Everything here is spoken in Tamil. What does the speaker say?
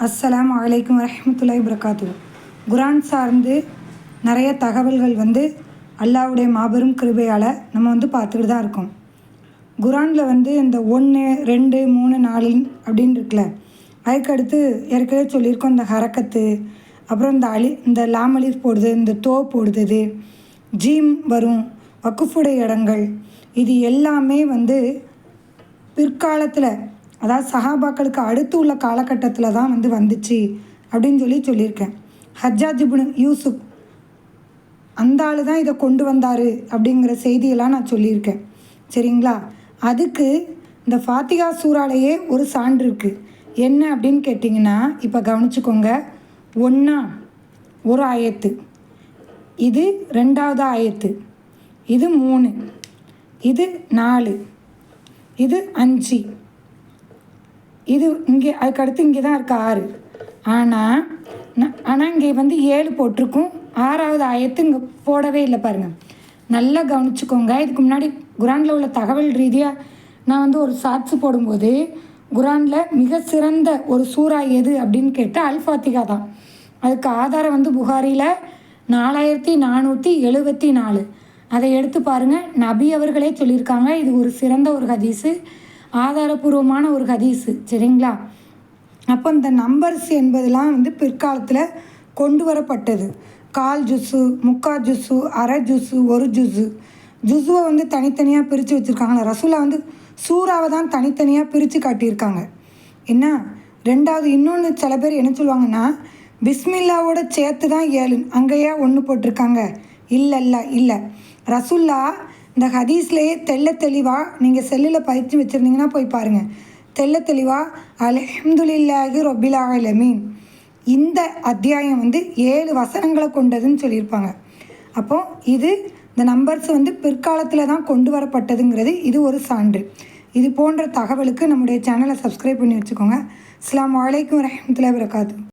அஸ்ஸலாமு அலைக்கும் வரஹ்மத்துல்லாஹி வபரகாத்துஹு. குர்ஆன் சார்ந்து நிறைய தகவல்கள் அல்லாஹ்வுடைய மாபெரும் கிருபையால் நம்ம பார்த்துக்கிட்டு தான் இருக்கோம். குர்ஆனில் இந்த 1, 2, 3, 4 அப்படின்னு இருக்குல்ல, அதுக்கடுத்து ஏற்கனவே சொல்லியிருக்கோம். இந்த ஹரக்கத்து, அப்புறம் இந்த லாமலிஃப் போடுது, இந்த தோ போடுது, ஜீம் வரும், வக்குஃபுடைய இடங்கள், இது எல்லாமே பிற்காலத்தில், அதாவது சஹாபாக்களுக்கு அடுத்து உள்ள காலகட்டத்தில் தான் வந்துச்சு அப்படின்னு சொல்லியிருக்கேன். ஹஜ்ஜாஜ் இப்னு யூசுப் அந்த ஆள் தான் இதை கொண்டு வந்தார் அப்படிங்கிற செய்தியெல்லாம் நான் சொல்லியிருக்கேன். சரிங்களா? அதுக்கு இந்த ஃபாத்திகா சூறாலேயே ஒரு சான்று இருக்குது. என்ன அப்படின்னு கேட்டிங்கன்னா, இப்போ கவனிச்சுக்கோங்க. 1 ஒரு ஆயத்து, இது 2வது ஆயத்து, இது 3, இது 4, இது 5, இது இங்கே, அதுக்கடுத்து இங்கே தான் இருக்குது 6. ஆனால் இங்கே 7 போட்டிருக்கும். 6வது ஆயத்து இங்கே போடவே இல்லை. பாருங்கள், நல்லா கவனிச்சுக்கோங்க. இதுக்கு முன்னாடி குர்ஆனில் உள்ள தகவல் ரீதியாக நான் ஒரு ஷார்ட்ஸ் போடும்போது, குர்ஆனில் மிக சிறந்த ஒரு சூறா எது அப்படின்னு கேட்டால் அல் ஃபாத்திகா தான். அதுக்கு ஆதாரம் புகாரியில் 4474. அதை எடுத்து பாருங்கள். நபி அவர்களே சொல்லியிருக்காங்க, இது ஒரு சிறந்த ஒரு ஹதீஸு, ஆதாரபூர்வமான ஒரு ஹதீஸு. சரிங்களா? அப்போ இந்த நம்பர்ஸ் என்பதெல்லாம் பிற்காலத்தில் கொண்டு வரப்பட்டது. 1/4 ஜுஸு, 3/4 ஜுஸு, அரை ஜுஸு, 1 ஜுஸு. ஜுஸுவை தனித்தனியாக பிரித்து வச்சுருக்காங்களா. ரசூலா சூறாவை தான் தனித்தனியாக பிரித்து காட்டியிருக்காங்க. என்ன 2வது இன்னொன்று சில பேர் என்ன சொல்லுவாங்கன்னா, பிஸ்மில்லாவோட சேர்த்து தான் 7, அங்கேயா 1 போட்டிருக்காங்க. இல்லை. ரசூல்லா இந்த ஹதீஸ்லேயே தெளிவாக, நீங்கள் செல்லில் பயிற்சி வச்சுருந்தீங்கன்னா போய் பாருங்கள். தெளிவாக அல்ஹம்துலில்லாஹி ரப்பில் ஆலமீன் இந்த அத்தியாயம் 7 வசனங்களை கொண்டதுன்னு சொல்லியிருப்பாங்க. அப்போது இந்த நம்பர்ஸ் பிற்காலத்தில் தான் கொண்டு வரப்பட்டதுங்கிறது இது ஒரு சான்று. இது போன்ற தகவலுக்கு நம்முடைய சேனலை சப்ஸ்கிரைப் பண்ணி வச்சுக்கோங்க. அஸ்ஸலாமு அலைக்கும் வரஹ்மத்துல்லாஹி வபரகாத்துஹு.